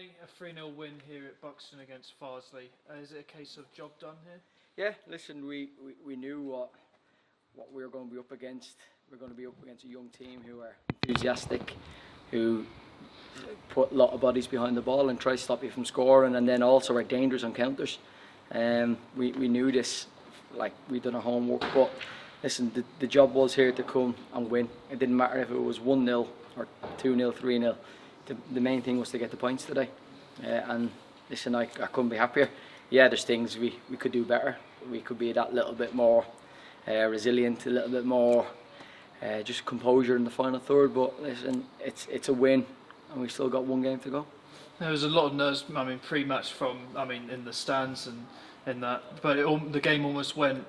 Manny, a 3-0 win here at Buxton against Farsley. Is it a case of job done here? Yeah, listen, we knew what we were going to be up against. We're going to be up against a young team who are enthusiastic, who put a lot of bodies behind the ball and try to stop you from scoring, and then also are dangerous on counters. We knew this, like we'd done our homework, but listen, the job was here to come and win. It didn't matter if it was 1-0 or 2-0, 3-0. The main thing was to get the points today. And listen, I couldn't be happier. Yeah, there's things we could do better. We could be that little bit more resilient, a little bit more just composure in the final third. But listen, it's a win, and we've still got one game to go. There was a lot of nerves, pre-match in the stands and in that, but the game almost went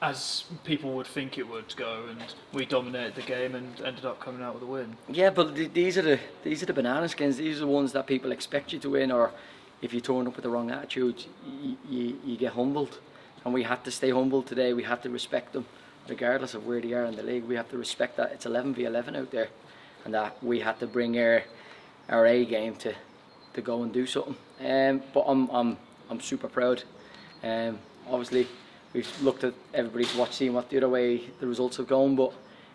as people would think it would go, and we dominated the game and ended up coming out with a win. Yeah, but these are the banana skins. These are the ones that people expect you to win, or if you turn up with the wrong attitude, you get humbled. And we had to stay humble today. We had to respect them, regardless of where they are in the league. We have to respect that it's 11v11 out there, and that we had to bring our A game to go and do something. But I'm super proud. Obviously, we've looked at everybody's watch, seeing what the other way the results have gone. But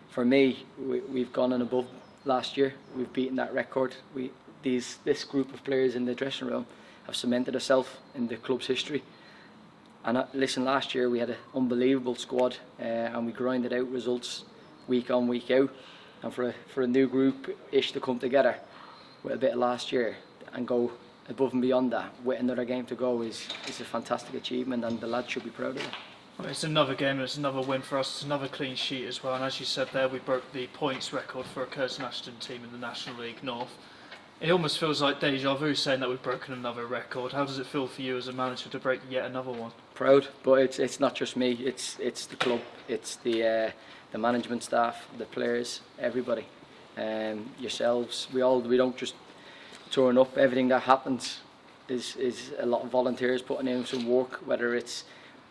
for me, we've gone and above last year. We've beaten that record. This group of players in the dressing room have cemented ourselves in the club's history. And listen, last year we had an unbelievable squad, and we grinded out results week on, week out. And for a new group-ish to come together with a bit of last year and go above and beyond that with another game to go is a fantastic achievement, and the lads should be proud of it. Well, it's another game and it's another win for us. It's another clean sheet as well. And as you said there, we broke the points record for a Curzon Ashton team in the National League North. It almost feels like deja vu saying that we've broken another record. How does it feel for you as a manager to break yet another one? Proud, but it's not just me. It's the club. It's the management staff, the players, everybody, yourselves. We don't just turn up. Everything that happens is a lot of volunteers putting in some work. Whether it's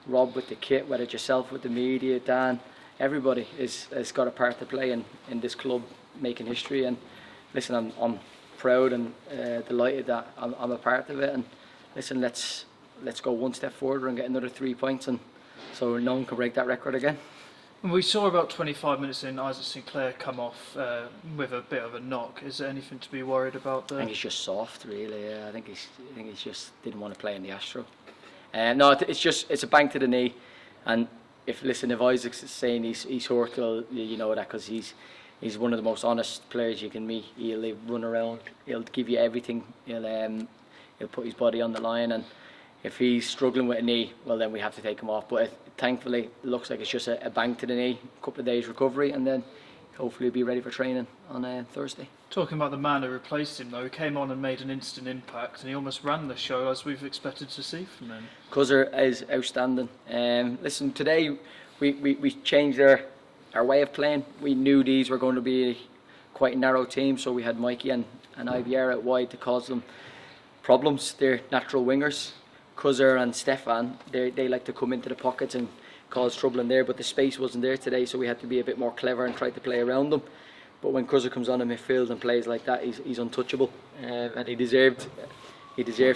Rob with the kit, whether it's yourself with the media, Dan, everybody has got a part to play in this club making history. And listen, I'm proud and delighted that I'm a part of it. And listen, let's go one step further and get another 3 points, and so no one can break that record again. We saw about 25 minutes in Isaac Sinclair come off with a bit of a knock. Is there anything to be worried about there? I think he's just soft, really. Yeah, I think he's just didn't want to play in the Astro. No, it's a bang to the knee. And if Isaac's saying he's hurt, well, you know that, because he's one of the most honest players you can meet. He'll run around. He'll give you everything. He'll put his body on the line, and if he's struggling with a knee, well, then we have to take him off. But thankfully, it looks like it's just a bang to the knee, a couple of days recovery, and then hopefully he'll be ready for training on Thursday. Talking about the man who replaced him, though, he came on and made an instant impact, and he almost ran the show as we've expected to see from him. Cuzzer is outstanding. Listen, today we changed our way of playing. We knew these were going to be quite a narrow team, so we had Mikey and IBR out wide to cause them problems. They're natural wingers. Cuzzer and Stefan, they like to come into the pockets and cause trouble in there, but the space wasn't there today, so we had to be a bit more clever and try to play around them. But when Cuzzer comes on in midfield and plays like that, he's untouchable, and he deserved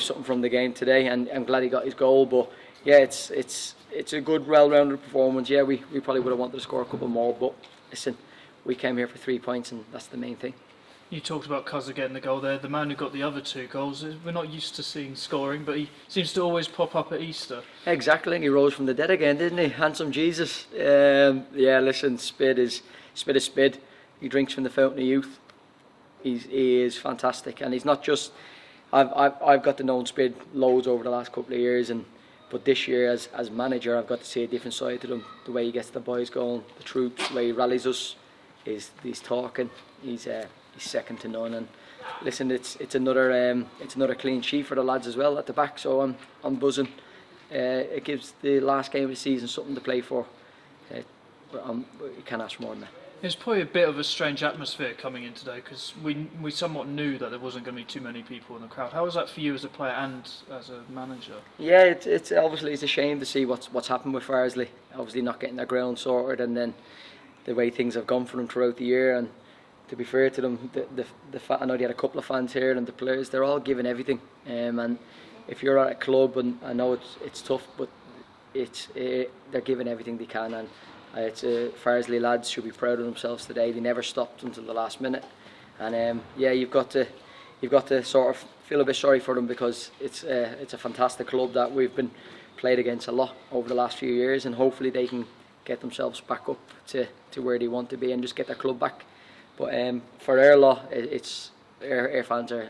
something from the game today, and I'm glad he got his goal. But yeah, it's a good, well-rounded performance. Yeah, we probably would have wanted to score a couple more, but listen, we came here for 3 points, and that's the main thing. You talked about Cuzzer getting the goal there. The man who got the other 2 goals, we're not used to seeing scoring, but he seems to always pop up at Easter. Exactly, and he rose from the dead again, didn't he? Handsome Jesus. Yeah, listen, Spid is Spid. He drinks from the fountain of youth. He is fantastic, and he's not just. I've got to know Spid loads over the last couple of years, but this year as manager, I've got to see a different side to him. The way he gets the boys going, the troops, the way he rallies us, he's talking. He's second to none, and listen, it's another clean sheet for the lads as well at the back. So I'm buzzing. It gives the last game of the season something to play for. You can't ask for more than that. It's probably a bit of a strange atmosphere coming in today, because we somewhat knew that there wasn't going to be too many people in the crowd. How was that for you as a player and as a manager? Yeah, it's obviously it's a shame to see what's happened with Farsley. Obviously not getting their ground sorted, and then the way things have gone for them throughout the year. And to be fair to them, I know they had a couple of fans here, and the players, they're all giving everything. And if you're at a club, and I know it's tough, but they're giving everything they can, and Farsley lads should be proud of themselves today. They never stopped until the last minute, and yeah, you've got to sort of feel a bit sorry for them, because it's a fantastic club that we've been played against a lot over the last few years, and hopefully they can get themselves back up to where they want to be and just get their club back. But for our lot, our fans are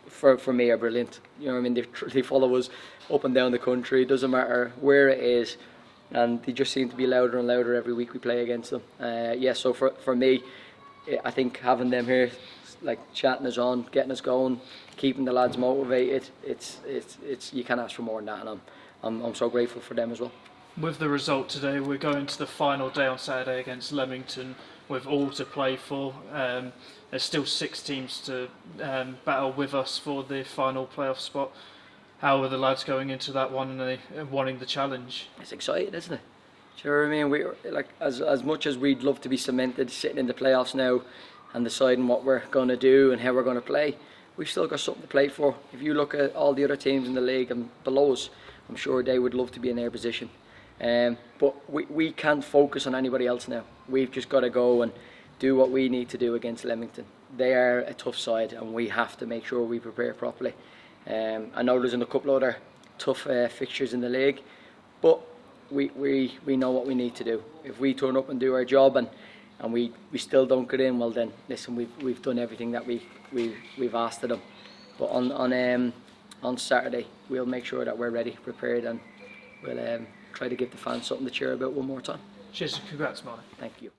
for me are brilliant. You know what I mean? They follow us up and down the country. It doesn't matter where it is, and they just seem to be louder and louder every week we play against them. Yeah, so for me, I think having them here, like chatting us on, getting us going, keeping the lads motivated, it's you can't ask for more than that, and I'm so grateful for them as well. With the result today, we're going to the final day on Saturday against Leamington with all to play for. There's still 6 teams to battle with us for the final playoff spot. How are the lads going into that one and wanting the challenge? It's exciting, isn't it? Do you know what I mean? We like as much as we'd love to be cemented, sitting in the playoffs now and deciding what we're going to do and how we're going to play, we've still got something to play for. If you look at all the other teams in the league and below us, I'm sure they would love to be in their position. But we can't focus on anybody else now. We've just got to go and do what we need to do against Leamington. They are a tough side, and we have to make sure we prepare properly. I know there's a couple of other tough fixtures in the league, but we know what we need to do. If we turn up and do our job and we still don't get in, well then listen, we've done everything that we've asked of them. But on Saturday we'll make sure that we're ready, prepared, and we'll try to give the fans something to cheer about one more time. Cheers and congrats, Mahon. Thank you.